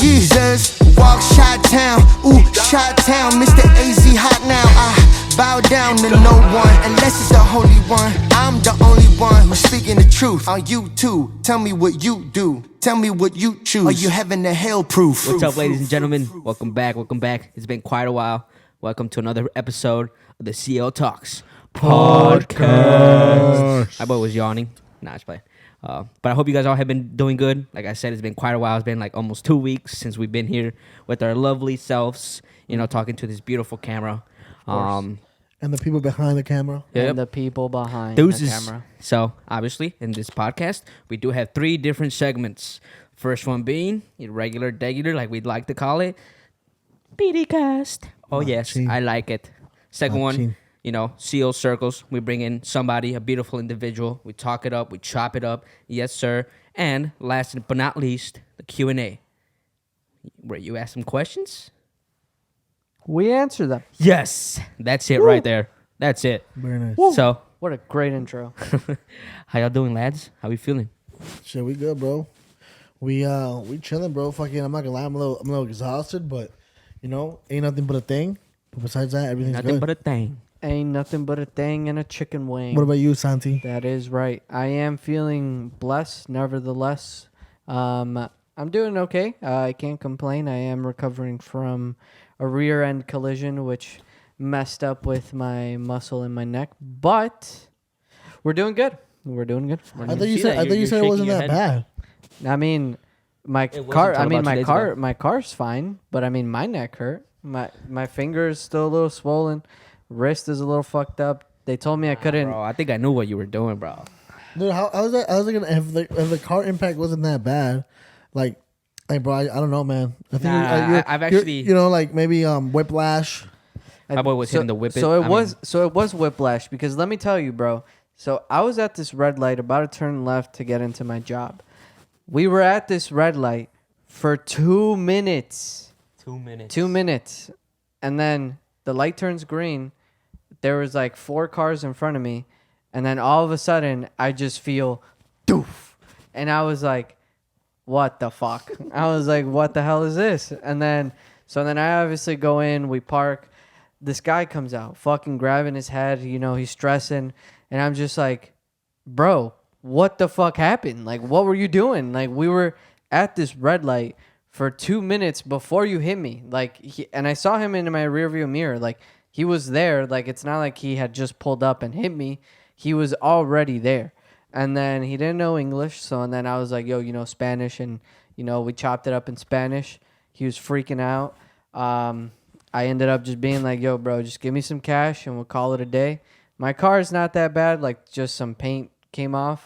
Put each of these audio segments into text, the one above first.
Jesus. Walk Chi-Town, ooh, Chi-Town. Mr. AZ hot now. I bow down to no one unless it's the Holy One. I'm the only one who's speaking the truth. Are you too? Tell me what you do. Tell me what you choose. Are you heaven to hell proof? What's up, ladies and gentlemen? Welcome back. It's been quite a while. Welcome to another episode of the CL Talks podcast. My boy was yawning. Nah, it's play. But I hope you guys all have been doing good. Like I said, it's been quite a while. It's been like almost 2 weeks since we've been here with our lovely selves, talking to this beautiful camera. And the people behind the camera. Yep. And the people behind Deuces. the camera. So, obviously, in this podcast, we do have 3 different segments. First one being irregular, degular, like we'd like to call it, PDcast. Oh, yes, I like it. Second one, CL Circles. We bring in somebody, a beautiful individual. We talk it up. We chop it up. Yes, sir. And last but not least, the Q&A, where you ask some questions. We answer them. Yes, that's it right there. That's it. Very nice. Woo. So, What a great intro. how y'all doing, lads? How we feeling? Shit, we good, bro. We chilling, bro. Fucking, I'm not gonna lie, I'm a little exhausted, but ain't nothing but a thing. But besides that, everything's Nothing good. but a thing. Ain't nothing but a thing and a chicken wing. What about you, Santi? That is right. I am feeling blessed, nevertheless. I'm doing okay. I can't complain. I am recovering from a rear end collision, which messed up with my muscle in my neck. But we're doing good. We're doing good. I thought you said it wasn't that bad. I mean, my It wasn't car. I until mean, about 2 my days car. ago. My car's fine, but I mean, my neck hurt. My finger is still a little swollen. Wrist is a little fucked up. They told me I couldn't. Bro, I think I knew what you were doing, bro. Dude, how was that? I was thinking if the car impact wasn't that bad, like bro, I don't know, man. I think I've actually- like maybe whiplash. My boy was hitting the whip it. So it was whiplash because let me tell you, bro. So I was at this red light about to turn left to get into my job. We were at this red light for 2 minutes. 2 minutes. 2 minutes. And then the light turns green. There was like 4 cars in front of me. And then all of a sudden, I just feel doof. And I was like, what the fuck? I was like, what the hell is this? And then I obviously go in, we park. This guy comes out, fucking grabbing his head. He's stressing. And I'm just like, bro, what the fuck happened? Like, what were you doing? Like, we were at this red light for 2 minutes before you hit me. And I saw him in my rearview mirror. Like, he was there. Like, it's not like he had just pulled up and hit me. He was already there. And then he didn't know English. And then I was like, yo, Spanish. And, we chopped it up in Spanish. He was freaking out. I ended up just being like, yo, bro, just give me some cash and we'll call it a day. My car is not that bad. Like, just some paint came off.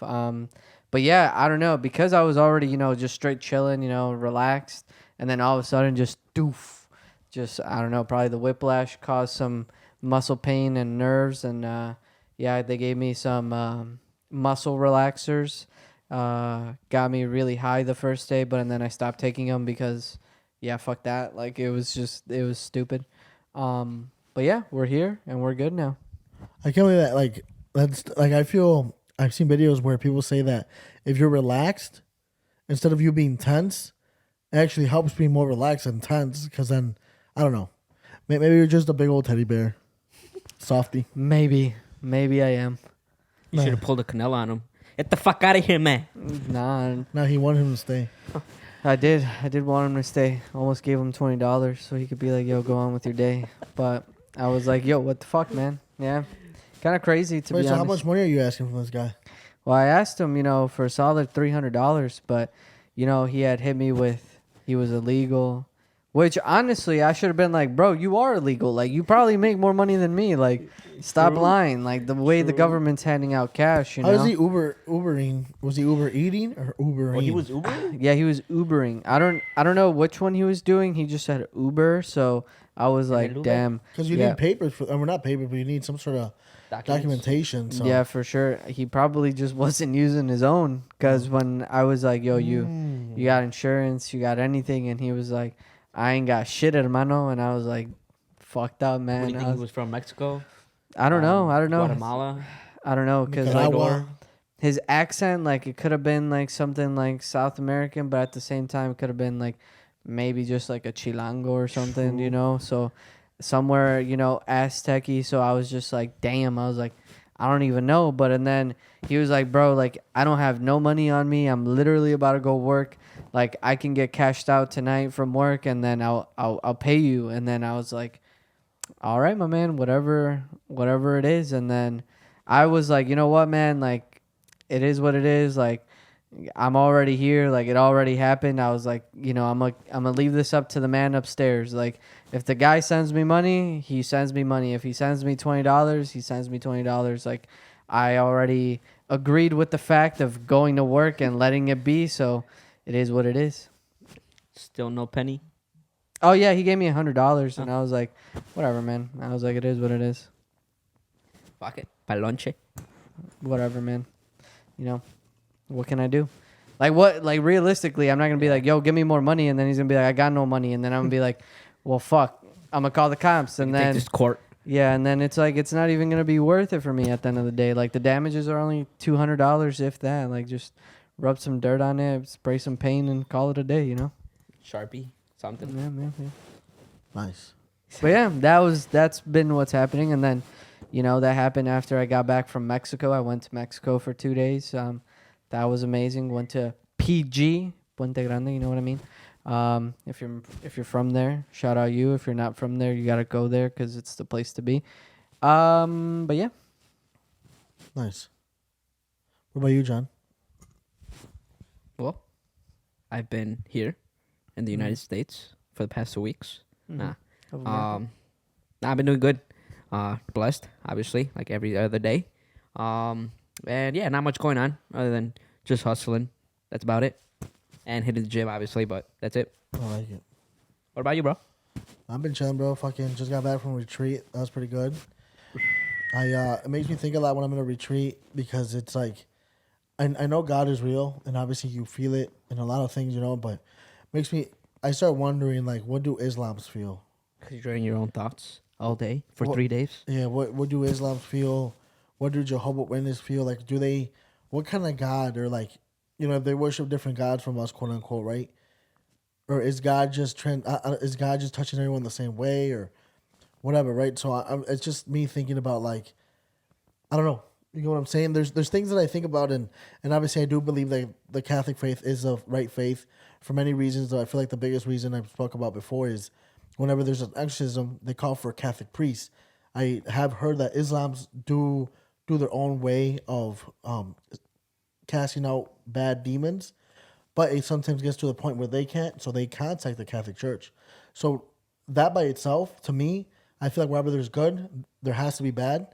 But yeah, I don't know. Because I was already, just straight chilling, relaxed. And then all of a sudden just doof. Just, I don't know, probably the whiplash caused some muscle pain and nerves. And yeah, they gave me some muscle relaxers. Got me really high the first day, but then I stopped taking them because, yeah, fuck that. Like, it was stupid. But yeah, we're here and we're good now. I can't believe that. Like, that's like, I feel I've seen videos where people say that if you're relaxed, instead of you being tense, it actually helps being more relaxed and tense. Because then, I don't know, maybe you're just a big old teddy bear, softy. Maybe I am. You should have pulled a Canelo on him. Get the fuck out of here, man. Nah, Now he wanted him to stay. I did want him to stay. Almost gave him $20 so he could be like, yo, go on with your day. But I was like, yo, what the fuck, man? Yeah. Kind of crazy to Wait, be so honest. how much money are you asking from this guy? Well, I asked him, for a solid $300, but, he had hit me with, he was illegal, which honestly, I should have been like, bro, you are illegal. Like, you probably make more money than me. Like, stop lying. Like, the way the government's handing out cash, How is he Ubering? Was he Uber eating or Ubering? Oh, he was Uber? Yeah, he was Ubering. I don't know which one he was doing. He just said Uber, so I was like, Uber? damn. Because you need papers for. We're not papers, but you need some sort of documentation. So. Yeah, for sure. He probably just wasn't using his own. Because when I was like, yo, you got insurance, you got anything, and he was like, I ain't got shit, hermano. And I was like, fucked up, man. What do you think he was from? Mexico? I don't know. Guatemala? I don't know. Because Nicaragua. his accent, like, it could have been like something like South American, but at the same time, it could have been like maybe just like a chilango or something, you know. So somewhere, you know, Aztec-y. So I was just like, damn. I was like, I don't even know. But and then he was like, bro, like I don't have no money on me. I'm literally about to go work. Like I can get cashed out tonight from work, and then I'll pay you. And then I was like, all right, my man, whatever it is. And then I was like, you know what, man, like it is what it is. Like I'm already here. Like it already happened. I was like, you know, I'm gonna leave this up to the man upstairs. Like if the guy sends me money, he sends me money. If he sends me $20, he sends me $20. Like I already agreed with the fact of going to work and letting it be. So it is what it is. Still no penny. Oh yeah, he gave me $100, and I was like, whatever, man. I was like, it is what it is. Fuck it. Palonche. Whatever, man. You know, what can I do? Like what? Like realistically, I'm not gonna be like, yo, give me more money, and then he's gonna be like, I got no money, and then I'm gonna be like, well, fuck, I'm gonna call the cops, and Take then this to court. yeah, and then it's like it's not even gonna be worth it for me at the end of the day. Like the damages are only $200, if that. Like just rub some dirt on it, spray some paint, and call it a day. You know. Sharpie. Something. Yeah. Nice. But yeah, that's been what's happening, and then, you know, that happened after I got back from Mexico. I went to Mexico for 2 days. That was amazing. Went to PG, Puente Grande. You know what I mean? If you're from there, shout out you. If you're not from there, you gotta go there because it's the place to be. But yeah, Nice. What about you, John? Well, I've been here in the United States for the past 2 weeks. Of America. I've been doing good. Blessed, obviously, like every other day. And yeah, not much going on other than just hustling. That's about it. And hitting the gym, obviously, but that's it. I like it. What about you, bro? I've been chilling, bro. Fucking just got back from a retreat. That was pretty good. It makes me think a lot when I'm in a retreat because it's like, I know God is real and obviously you feel it in a lot of things, you know, but I start wondering like, what do Islams feel? Because you're in your own thoughts all day for What- 3 days. Yeah, what do Islams feel? What do Jehovah Witnesses feel? Like, what kind of God or like, you know, if they worship different gods from us, quote unquote, right? Or is God just is God just touching everyone the same way or whatever, right? So it's just me thinking about like, I don't know. You know what I'm saying? There's things that I think about and obviously I do believe that the Catholic faith is the right faith for many reasons. Though I feel like the biggest reason I've spoke about before is whenever there's an exorcism, they call for a Catholic priest. I have heard that Islams do their own way of casting out bad demons, but it sometimes gets to the point where they can't, so they contact the Catholic Church. So that by itself, to me, I feel like wherever there's good, there has to be bad.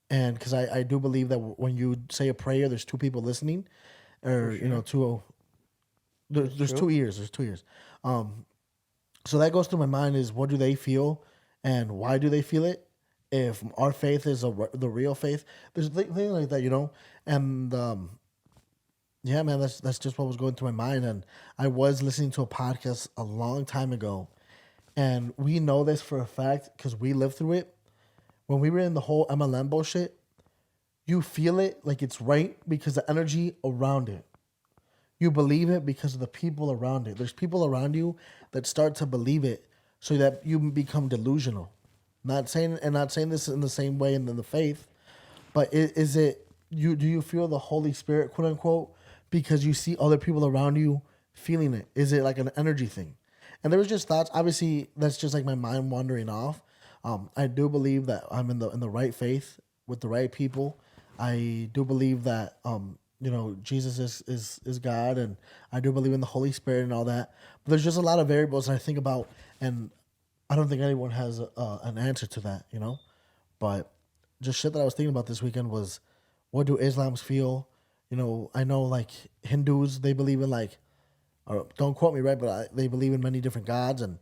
And because I do believe that when you say a prayer, there's two people listening, or you know, there's 2 ears. There's 2 ears. So that goes through my mind is what do they feel, and why do they feel it? If our faith is the real faith, there's things like that, you know. And yeah, man, that's just what was going through my mind. And I was listening to a podcast a long time ago, and we know this for a fact because we lived through it. When we were in the whole MLM bullshit, you feel it like it's right because the energy around it. You believe it because of the people around it. There's people around you that start to believe it so that you become delusional. Not saying this in the same way in the faith, but is it you? Do you feel the Holy Spirit, quote unquote, because you see other people around you feeling it? Is it like an energy thing? And there was just thoughts. Obviously, that's just like my mind wandering off. I do believe that I'm in the right faith with the right people. I do believe that you know, Jesus is God, and I do believe in the Holy Spirit and all that. But there's just a lot of variables that I think about, and I don't think anyone has an answer to that, you know. But just shit that I was thinking about this weekend was, what do Islams feel? You know, I know like Hindus, they believe in like, or don't quote me right, but they believe in many different gods, and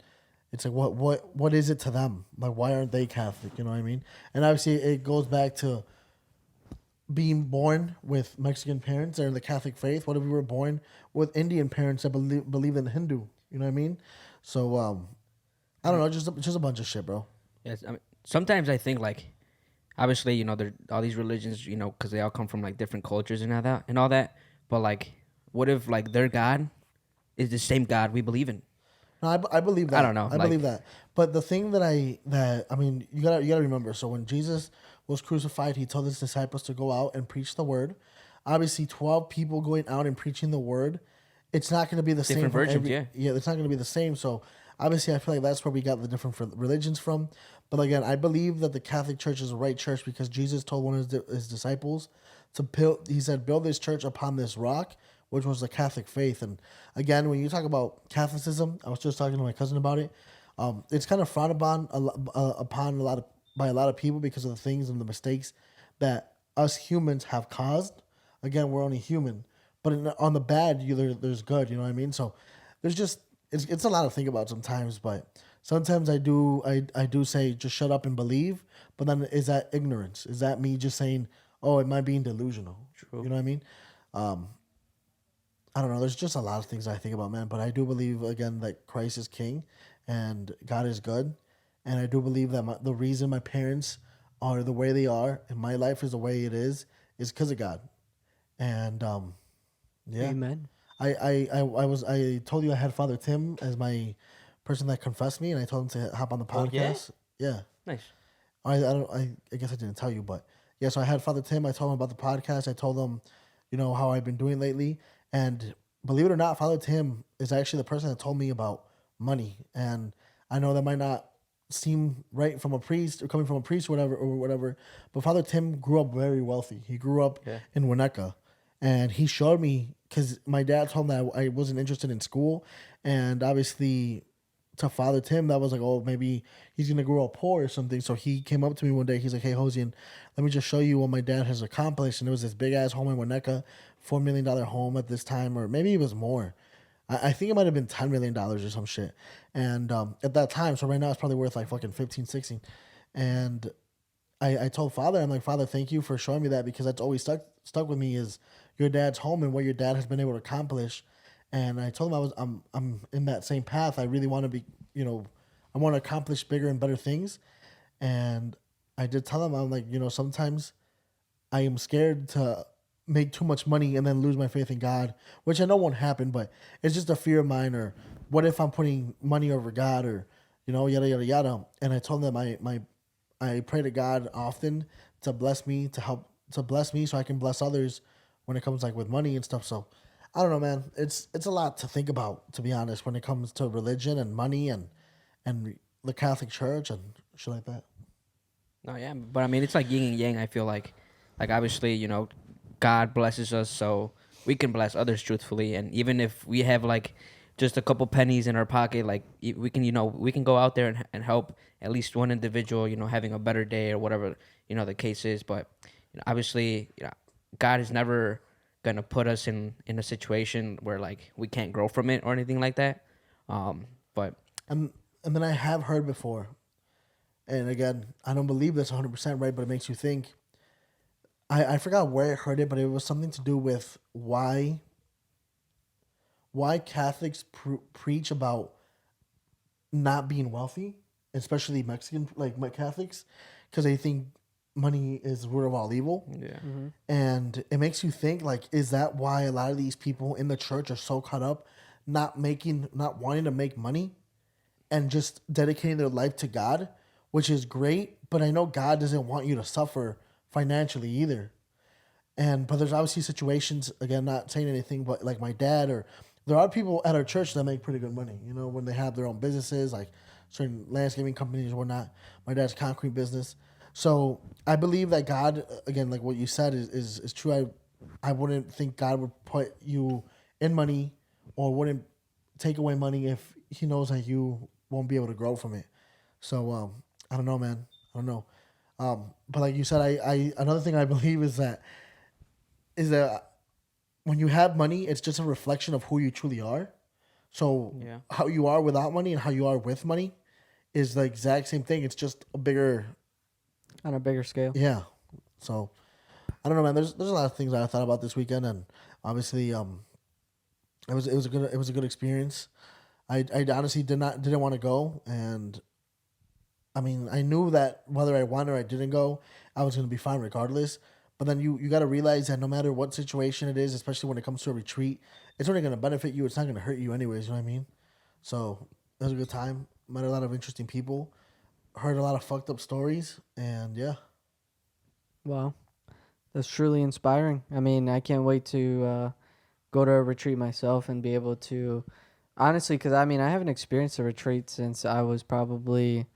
it's like what is it to them? Like, why aren't they Catholic? You know what I mean? And obviously, it goes back to being born with Mexican parents or in the Catholic faith. What if we were born with Indian parents that believe in Hindu? You know what I mean? So I don't know, just a bunch of shit, bro. Yes, I mean, sometimes I think like, obviously, you know, there all these religions, you know, because they all come from like different cultures and all that. But like, what if like their God is the same God we believe in. No, I believe that. I don't know, I like- believe that. But the thing that I mean, you gotta remember. So when Jesus was crucified, he told his disciples to go out and preach the word. Obviously, 12 people going out and preaching the word, it's not going to be the same. Different for versions, yeah. Yeah, it's not going to be the same. So obviously, I feel like that's where we got the different religions from. But again, I believe that the Catholic Church is the right church because Jesus told one of his disciples to build. He said, "Build this church upon this rock," which was the Catholic faith. And again, when you talk about Catholicism, I was just talking to my cousin about it. It's kind of frowned upon by a lot of people because of the things and the mistakes that us humans have caused. Again, we're only human, but on the bad, there's good. You know what I mean? So there's just it's a lot to think about sometimes. But sometimes I do say just shut up and believe. But then is that ignorance? Is that me just saying, oh, am I being delusional? True. You know what I mean? I don't know. There's just a lot of things I think about, man. But I do believe again that Christ is King, and God is good, and I do believe that the reason my parents are the way they are and my life is the way it is because of God. And yeah, Amen. I told you I had Father Tim as my person that confessed me, and I told him to hop on the Oh, yeah? podcast. Yeah. Nice. I guess I didn't tell you, but yeah. So I had Father Tim. I told him about the podcast. I told him, how I've been doing lately, and believe it or not, Father Tim is actually the person that told me about money. And I know that might not seem right from a priest or coming from a priest or whatever, but Father Tim grew up very wealthy. He grew up in Winnetka, and he showed me because my dad told me that I wasn't interested in school, and obviously to Father Tim, that was like, oh, maybe he's gonna grow up poor or something. So he came up to me one day. He's like, hey, Hosian, let me just show you what my dad has accomplished. And it was this big ass home in Winnetka, $4 million home at this time, or maybe it was more. I think it might have been $10 million or some shit. And at that time, so right now it's probably worth like fucking 15, 16. And I told Father, I'm like, Father, thank you for showing me that because that's always stuck with me is your dad's home and what your dad has been able to accomplish. And I told him I'm in that same path. I really want to be, I want to accomplish bigger and better things. And I did tell him, I'm like, sometimes I am scared to make too much money and then lose my faith in God, which I know won't happen, but it's just a fear of mine. Or what if I'm putting money over God, or yada yada yada. And I told him that I pray to God often to bless me, to bless me so I can bless others when it comes like with money and stuff. So I don't know, man. It's a lot to think about, to be honest, when it comes to religion and money and the Catholic Church and shit like that. No, yeah, but I mean, it's like yin and yang. I feel like obviously, God blesses us so we can bless others truthfully, and even if we have like just a couple pennies in our pocket, like we can go out there and help at least one individual, having a better day or whatever the case is. But obviously, God is never gonna put us in a situation where like we can't grow from it or anything like that. But and then I have heard before, and again, I don't believe this 100% right, but it makes you think. I forgot where I heard it, but it was something to do with why Catholics preach about not being wealthy, especially Mexican Catholics, because they think money is the root of all evil. yeah, Mm-hmm. And it makes you think, like, is that why a lot of these people in the church are so caught up not wanting to make money and just dedicating their life to God, which is great, but I know God doesn't want you to suffer financially either. But there's obviously situations, again, not saying anything, but like my dad, or there are people at our church that make pretty good money, when they have their own businesses, like certain landscaping companies or whatnot. My dad's concrete business. So I believe that God, again, like what you said is true. I wouldn't think God would put you in money or wouldn't take away money if he knows that you won't be able to grow from it. So I don't know, man. I don't know. But like you said, I another thing I believe is that when you have money, it's just a reflection of who you truly are. So Yeah. how you are without money and how you are with money is the exact same thing. It's just a bigger, On a bigger scale. yeah. So I don't know, man. There's a lot of things I thought about this weekend, and obviously, it was a good experience. I honestly didn't want to go, and I mean, I knew that whether I won or I didn't go, I was going to be fine regardless. But then you got to realize that no matter what situation it is, especially when it comes to a retreat, it's only gonna benefit you. It's not gonna hurt you anyways. You know what I mean? So it was a good time. Met a lot of interesting people. Heard a lot of fucked up stories, and yeah. Wow, that's truly inspiring. I mean, I can't wait to go to a retreat myself and be able to, honestly, because I mean, I haven't experienced a retreat since I was probably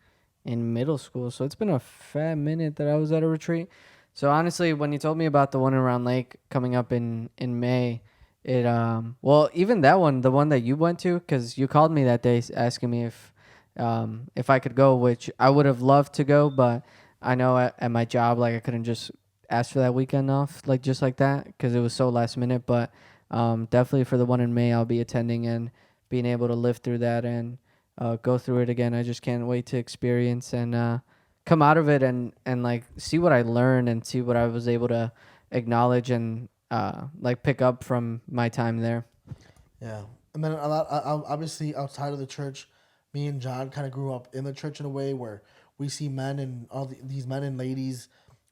in middle school, so it's been a fat minute that I was at a retreat. So honestly, when you told me about the one in Round Lake coming up in May, it well, even that one, the one that you went to, because you called me that day asking me if I could go, which I would have loved to go, but I know at my job, like I couldn't just ask for that weekend off, like just like that, because it was so last minute. But definitely for the one in May, I'll be attending and being able to live through that and go through it again. I just can't wait to experience and come out of it and like see what I learned and see what I was able to acknowledge and like pick up from my time there. Yeah, and then a lot. Obviously, outside of the church, me and John kind of grew up in the church in a way where we see men and all these men and ladies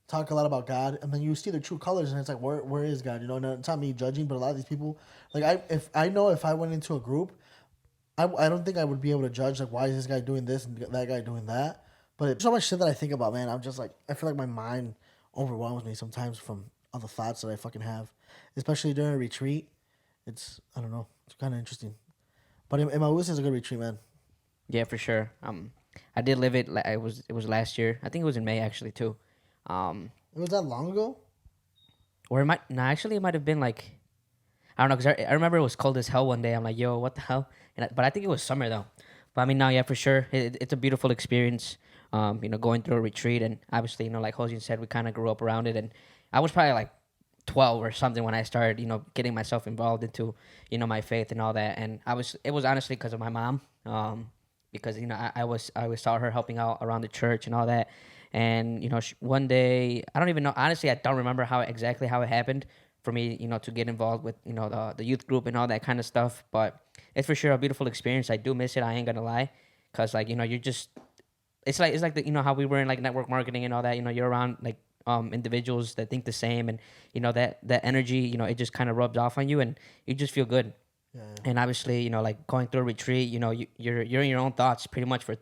talk a lot about God, and then you see the true colors, and it's like, where is God? You know, and it's not me judging, but a lot of these people, like if I went into a group, I don't think I would be able to judge like why is this guy doing this and that guy doing that. But it's so much shit that I think about, man. I'm just like I feel like my mind overwhelms me sometimes from all the thoughts that I fucking have, especially during a retreat. It's I don't know. It's kind of interesting. But Emmaus is a good retreat, man. Yeah, for sure. I did live it. It was last year. I think it was in May actually too. It was that long ago. Or it might. No, actually, it might have been like I don't know because I remember it was cold as hell one day. I'm like, yo, what the hell? But I think it was summer though. But I mean, no, yeah, for sure, it's a beautiful experience. Going through a retreat, and obviously, like Jose said, we kind of grew up around it, and I was probably like 12 or something when I started, getting myself involved into, my faith and all that. And it was honestly because of my mom, because I always saw her helping out around the church and all that. And one day, I don't even know, honestly, I don't remember exactly how it happened for me, to get involved with the youth group and all that kind of stuff. But it's for sure a beautiful experience. I do miss it. I ain't gonna lie, because like you're just it's like the, how we were in like network marketing and all that. You're around like individuals that think the same, and that energy, it just kind of rubs off on you, and you just feel good. Yeah. And obviously, like going through a retreat, you're in your own thoughts pretty much for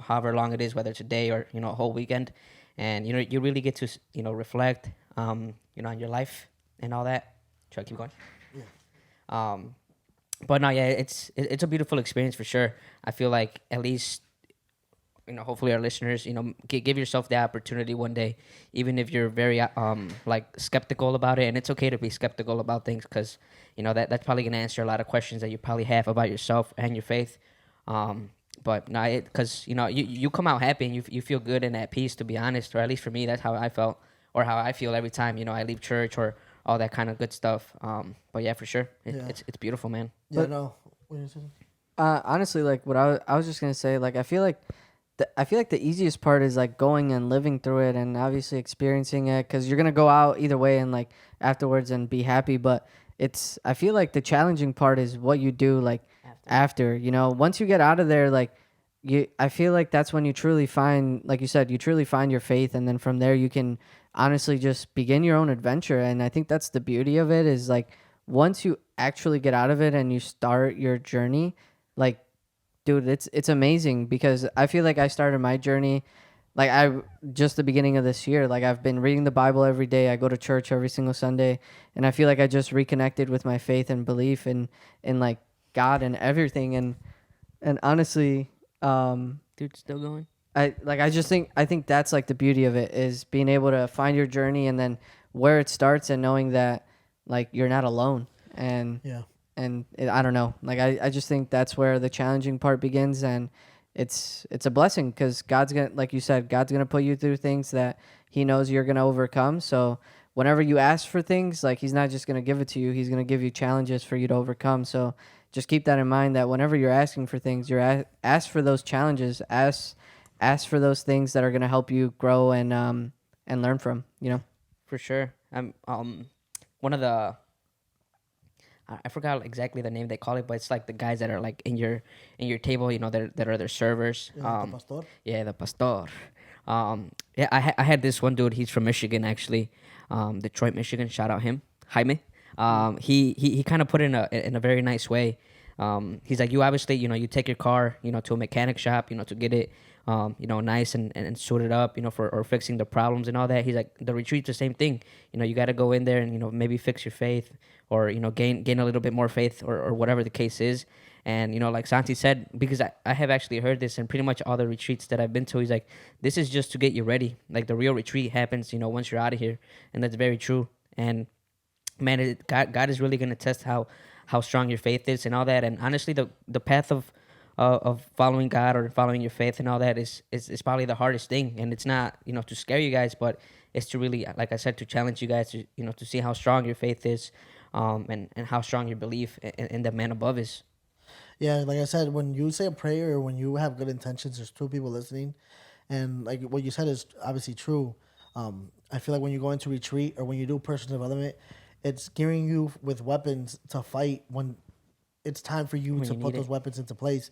however long it is, whether it's a day or a whole weekend, and you really get to reflect on your life and all that. Should I keep going? Yeah. But no, yeah, it's a beautiful experience for sure. I feel like at least hopefully our listeners, give yourself the opportunity one day, even if you're very like skeptical about it. And it's okay to be skeptical about things, because that's probably gonna answer a lot of questions that you probably have about yourself and your faith. But no, because you come out happy and you feel good and at peace, to be honest, or at least for me, that's how I felt, or how I feel every time I leave church or all that kind of good stuff. But yeah, for sure, it's beautiful, man. Yeah. But- No. What are you saying? Honestly, like what I was just gonna say, like I feel like the easiest part is like going and living through it and obviously experiencing it, because you're gonna go out either way and like afterwards and be happy. But I feel like the challenging part is what you do like after. Once you get out of there, like I feel like that's when you truly find, like you said, you truly find your faith, and then from there you can honestly just begin your own adventure. And I think that's the beauty of it, is like once you actually get out of it and you start your journey, like dude, it's amazing, because I feel like I started my journey like just the beginning of this year. Like I've been reading the Bible every day. I go to church every single Sunday, and I feel like I just reconnected with my faith and belief in like God and everything. And honestly, Dude, still going? I think that's like the beauty of it, is being able to find your journey and then where it starts, and knowing that like you're not alone. And Yeah. I don't know, like I just think that's where the challenging part begins, and it's a blessing, because God's gonna, like you said, God's gonna put you through things that He knows you're gonna overcome. So whenever you ask for things, like He's not just gonna give it to you, He's gonna give you challenges for you to overcome. So just keep that in mind, that whenever you're asking for things, ask for those challenges, ask for those things that are gonna help you grow and learn from. For sure. One of the I forgot exactly the name they call it, but it's like the guys that are like in your table, that are their servers. Yeah, the pastor. Yeah, the pastor. Yeah, I had this one dude. He's from Michigan, actually, Detroit, Michigan. Shout out him, Jaime. He kind of put it in a very nice way. He's like, you obviously, you take your car, to a mechanic shop, to get it, nice and suit it up, for fixing the problems and all that. He's like, the retreat's the same thing. You got to go in there and, maybe fix your faith or, gain a little bit more faith or whatever the case is. And, like Santi said, because I have actually heard this in pretty much all the retreats that I've been to, he's like, this is just to get you ready. Like the real retreat happens, once you're out of here. And that's very true. And man, God is really going to test how strong your faith is and all that. And honestly, the path of following God or following your faith and all that is probably the hardest thing. And it's not, to scare you guys, but it's to really, like I said, to challenge you guys to, to see how strong your faith is, and how strong your belief in the man above is. Yeah, like I said, when you say a prayer or when you have good intentions, there's two people listening, and like what you said is obviously true. I feel like when you go into retreat or when you do personal development, it's gearing you with weapons to fight when it's time for you to put those weapons into place.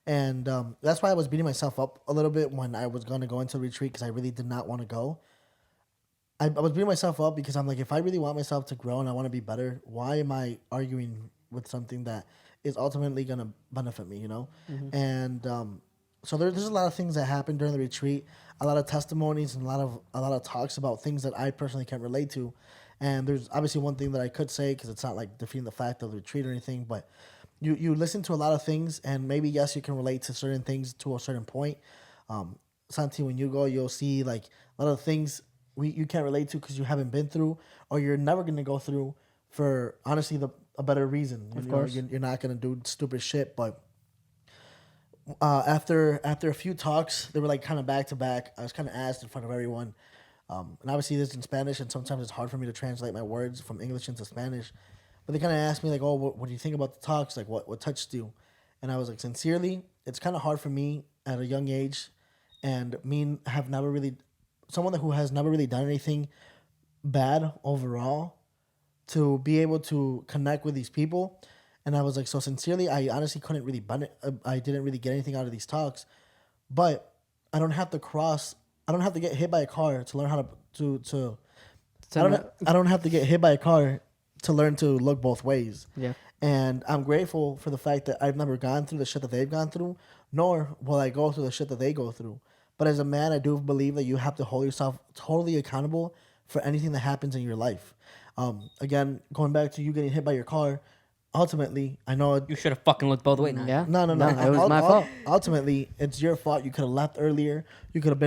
And that's why I was beating myself up a little bit when I was going to go into retreat because I really did not want to go. I was beating myself up because I'm like, if I really want myself to grow and I want to be better, why am I arguing with something that is ultimately going to benefit me, Mm-hmm. And so there's a lot of things that happened during the retreat, a lot of testimonies and a lot of talks about things that I personally can't relate to. And there's obviously one thing that I could say because it's not like defeating the fact of the retreat or anything, but you listen to a lot of things and maybe, yes, you can relate to certain things to a certain point. Santi, when you go, you'll see like a lot of things you can't relate to because you haven't been through or you're never going to go through for honestly a better reason. Of course. You're not going to do stupid shit, but after a few talks, they were like kind of back to back. I was kind of asked in front of everyone. And obviously this is in Spanish, and sometimes it's hard for me to translate my words from English into Spanish. But they kind of asked me like, "Oh, what do you think about the talks? Like, what touched you?" And I was like, "Sincerely, it's kind of hard for me at a young age, and me have never really, someone who has never really done anything bad overall, to be able to connect with these people." And I was like, so sincerely, I honestly couldn't really I didn't really get anything out of these talks, but I don't have to get hit by a car to learn how to I don't have to get hit by a car to learn to look both ways. Yeah. And I'm grateful for the fact that I've never gone through the shit that they've gone through, nor will I go through the shit that they go through. But as a man, I do believe that you have to hold yourself totally accountable for anything that happens in your life. Again, going back to you getting hit by your car, ultimately, I know You should have fucking looked both ways. Yeah. No. It was my fault. Ultimately, it's your fault. You could have left earlier. You could have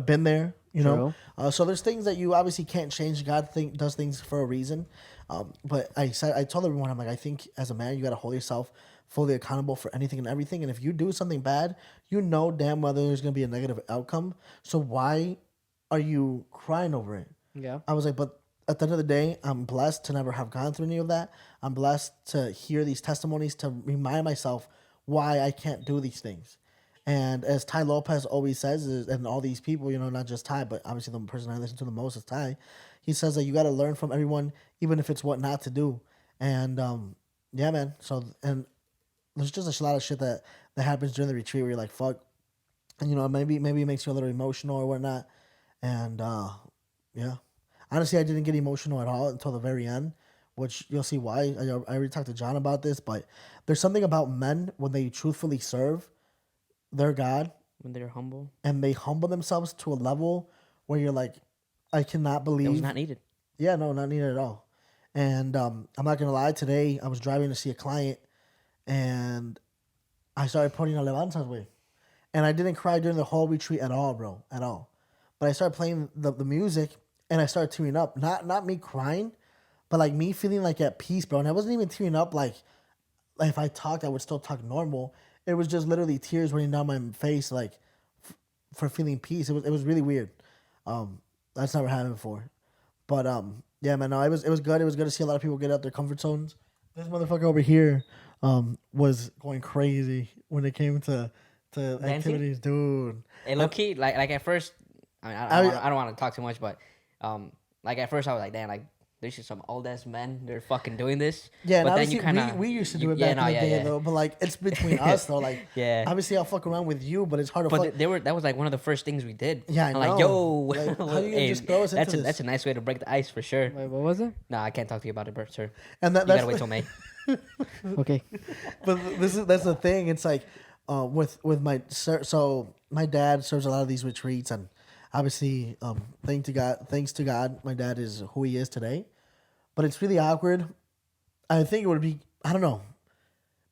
been there. You know. So there's things that you obviously can't change. God does things for a reason. But I told everyone, I'm like, I think as a man, you got to hold yourself fully accountable for anything and everything. And if you do something bad, you know damn well there's gonna be a negative outcome. So why are you crying over it? Yeah. I was like, but at the end of the day, I'm blessed to never have gone through any of that. I'm blessed to hear these testimonies to remind myself why I can't do these things. And as Ty Lopez always says, and all these people, not just Ty, but obviously the person I listen to the most is Ty. He says that you got to learn from everyone, even if it's what not to do. And yeah, man. So, and there's just a lot of shit that happens during the retreat where you're like, fuck. And, maybe it makes you a little emotional or whatnot. And yeah. Honestly, I didn't get emotional at all until the very end, which you'll see why. I already talked to John about this, but there's something about men when they truthfully serve their God. When they're humble. And they humble themselves to a level where you're like, I cannot believe. It was not needed. Yeah, no, not needed at all. And I'm not going to lie, today I was driving to see a client and I started putting alabanzas way. And I didn't cry during the whole retreat at all, bro, at all. But I started playing the music and I started tearing up. Not me crying, but like me feeling like at peace, bro. And I wasn't even tearing up like if I talked, I would still talk normal. It was just literally tears running down my face, like for feeling peace. It was really weird. That's never happened before. But yeah, man, no, it was good. It was good to see a lot of people get out their comfort zones. This motherfucker over here was going crazy when it came to activities, dude. Hey, low key, like at first, I mean, I don't want to talk too much, but like at first I was like, damn, like there's just some old ass men. They're fucking doing this. Yeah, and but then obviously you kind of we used to do it back in the day though. But like it's between us though. Like Yeah. obviously I'll fuck around with you, but it's hard to fuck. But that was like one of the first things we did. Yeah, I I'm know. like, yo, Like, how you gonna just throw us that's into a, this? that's a nice way to break the ice for sure. Wait, what was it? Nah, I can't talk to you about it, sir. And You that's gotta wait till May. Okay. but that's the thing. It's like with my so my dad serves a lot of these retreats, and obviously thanks to God, my dad is who he is today. But it's really awkward. I think it would be, I don't know.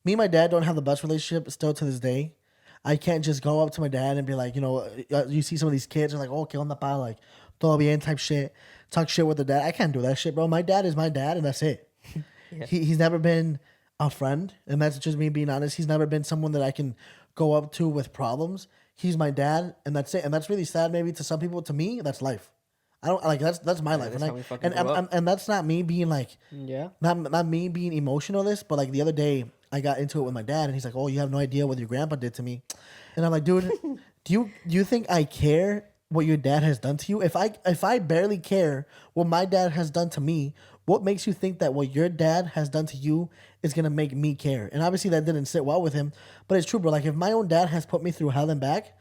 Me and my dad don't have the best relationship still to this day. I can't just go up to my dad and be like, you see some of these kids are like, oh, ¿qué onda, pa? Like, todo bien type shit. Talk shit with the dad. I can't do that shit, bro. My dad is my dad, and that's it. Yeah. He's never been a friend, and that's just me being honest. He's never been someone that I can go up to with problems. He's my dad, and that's it. And that's really sad maybe to some people. To me, that's life. I don't like that's my life, that's how we fucking and, grew up. and that's not me being like Yeah. not me being emotionalist, but like the other day I got into it with my dad, and he's like, "Oh, you have no idea what your grandpa did to me," and I'm like, "Dude, do you think I care what your dad has done to you? If I barely care what my dad has done to me, what makes you think that what your dad has done to you is gonna make me care?" And obviously that didn't sit well with him, but it's true, bro. Like if my own dad has put me through hell and back.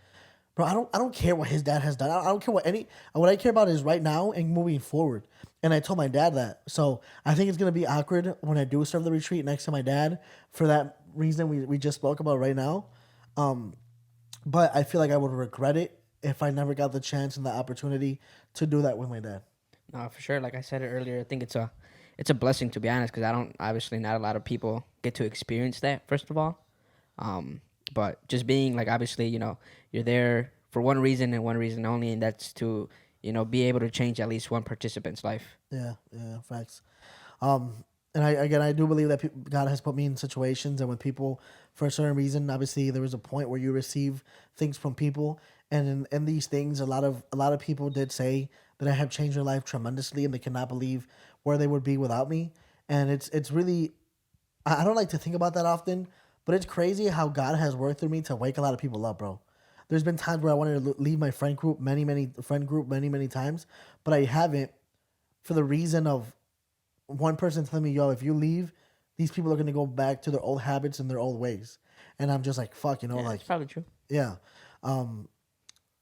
Bro, I don't care what his dad has done. I don't care what I care about is right now and moving forward. And I told my dad that. So I think it's gonna be awkward when I do serve the retreat next to my dad for that reason we just spoke about right now. But I feel like I would regret it if I never got the chance and the opportunity to do that with my dad. No, for sure. Like I said it earlier, I think it's a blessing to be honest, because obviously not a lot of people get to experience that. First of all, but just being like obviously you're there for one reason and one reason only, and that's to be able to change at least one participant's life. Yeah, facts. And I do believe that God has put me in situations and with people for a certain reason. Obviously, there was a point where you receive things from people, and in these things, a lot of people did say that I have changed their life tremendously, and they cannot believe where they would be without me. And it's really, I don't like to think about that often, but it's crazy how God has worked through me to wake a lot of people up, bro. There's been times where I wanted to leave my friend group many times, but I haven't for the reason of one person telling me, yo, if you leave, these people are going to go back to their old habits and their old ways. And I'm just like, fuck, Yeah, like, it's probably true. yeah.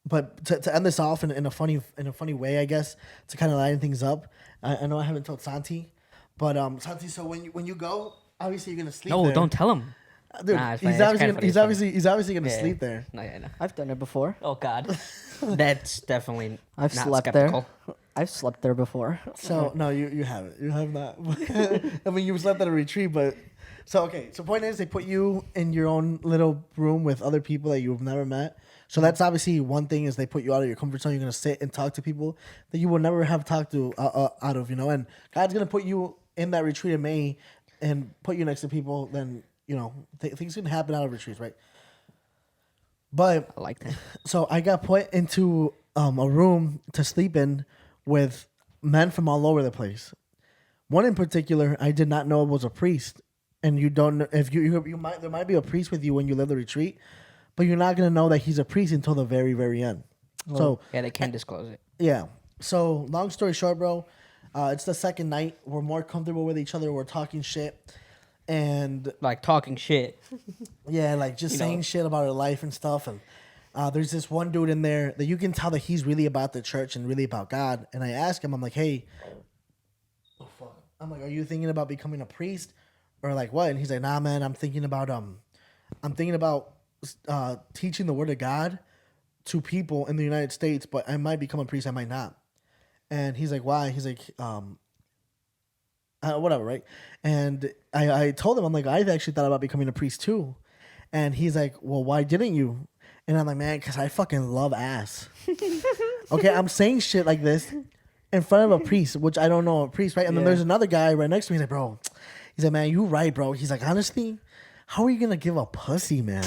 But to end this off in a funny way, I guess, to kind of lighten things up, I know I haven't told Santi, but Santi, so when you go, obviously you're going to sleep No, there. don't tell him. Dude, Nah, it's he's fine. It's obviously kinda gonna, funny, he's it's obviously he's obviously gonna Yeah. sleep there. No, yeah, no. I've done it before. Oh God, that's definitely. I've not slept skeptical. there. I've slept there before. So no, you haven't. You have not. I mean, you slept at a retreat, but so okay. So point is, they put you in your own little room with other people that you've never met. So that's obviously one thing is they put you out of your comfort zone. You're gonna sit and talk to people that you will never have talked to out of, And God's gonna put you in that retreat in May and put you next to people. Then things can happen out of retreats, right? But I like that. so I got put into a room to sleep in with men from all over the place. One in particular, I did not know was a priest, and you don't know if you might there might be a priest with you when you live the retreat, but you're not gonna know that he's a priest until the very very end. So Yeah, they can't disclose it. yeah. So long story short, bro, it's the second night. We're more comfortable with each other. We're talking shit, and Like talking shit. yeah, like just saying shit about our life and stuff. And there's this one dude in there that you can tell that he's really about the church and really about God. And I ask him, I'm like, hey, oh fuck. I'm like, are you thinking about becoming a priest or like what? And he's like, nah, man, I'm thinking about teaching the word of God to people in the United States, but I might become a priest, I might not. And he's like, why? He's like, whatever, right? And I told him, I'm like, I've actually thought about becoming a priest too. And he's like, well, why didn't you? And I'm like, man, because I fucking love ass. Okay, I'm saying shit like this in front of a priest, which I don't know a priest, right? And then there's another guy right next to me. He's like, bro, he's like, man, you right, bro. He's like, honestly, how are you gonna give a pussy, man?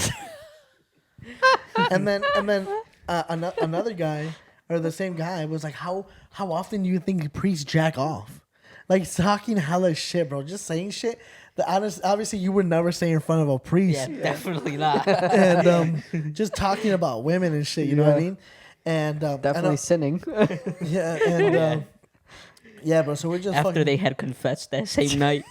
and then another guy or the same guy was like, how often do you think priests jack off? Like talking hella shit, bro. Just saying shit that obviously you would never say in front of a priest. Yeah, definitely not. And just talking about women and shit, you know what I mean? And Definitely sinning. yeah, and Yeah, bro. So we're just After fucking, they had confessed that same night.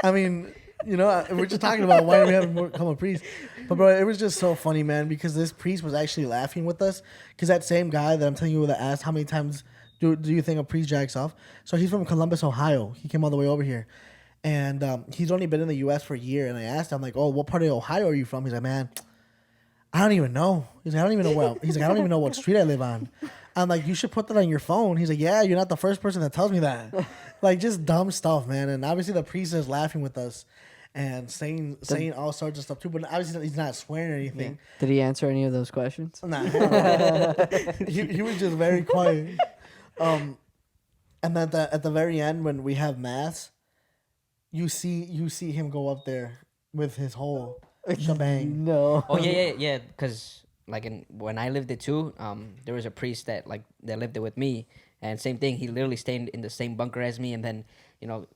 I mean, we're just talking about why we haven't become a priest. But bro, it was just so funny, man, because this priest was actually laughing with us. Because that same guy that I'm telling you that asked how many times do you think a priest jacks off? So he's from Columbus, Ohio. He came all the way over here, and he's only been in the U.S. for a year. And I asked him like, "Oh, what part of Ohio are you from?" He's like, "Man, I don't even know." He's like, "I don't even know where." He's like, "I don't even know what street I live on." I'm like, "You should put that on your phone." He's like, "Yeah, you're not the first person that tells me that." Like, just dumb stuff, man. And obviously the priest is laughing with us and saying all sorts of stuff too. But obviously he's not swearing or anything. Did he answer any of those questions? Nah, hell no. he was just very quiet. And then at the very end when we have mass, you see him go up there with his whole shebang. No. Oh yeah. Because like when I lived it too, there was a priest that lived there with me, and same thing. He literally stayed in the same bunker as me, and then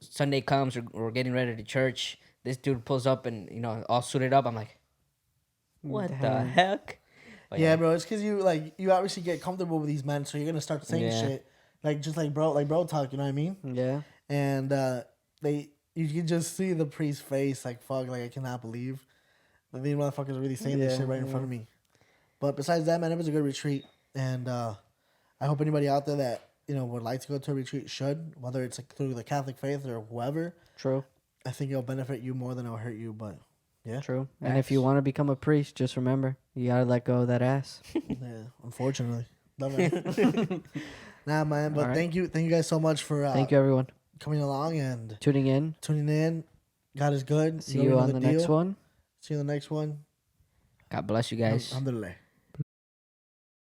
Sunday comes, we're getting ready to church. This dude pulls up and all suited up. I'm like, what the Damn. heck? But Yeah, bro. It's because you obviously get comfortable with these men, so you're gonna start saying Yeah. shit just like bro talk. You know what I mean? Yeah. And you can just see the priest's face, like fuck, like I cannot believe that these motherfuckers are really saying this Yeah, shit right in front of me. But besides that, man, it was a good retreat, and I hope anybody out there that would like to go to a retreat should, whether it's like through the Catholic faith or whoever. True. I think it'll benefit you more than it'll hurt you. But yeah, True. And if you want to become a priest, just remember you gotta let go of that ass. yeah. Unfortunately, love it. Nah, man. But All right. thank you guys so much for Thank you, everyone, coming along and tuning in. tuning in. God is good. See you on the next one. See you on the next one. God bless you guys. Alhamdulillah.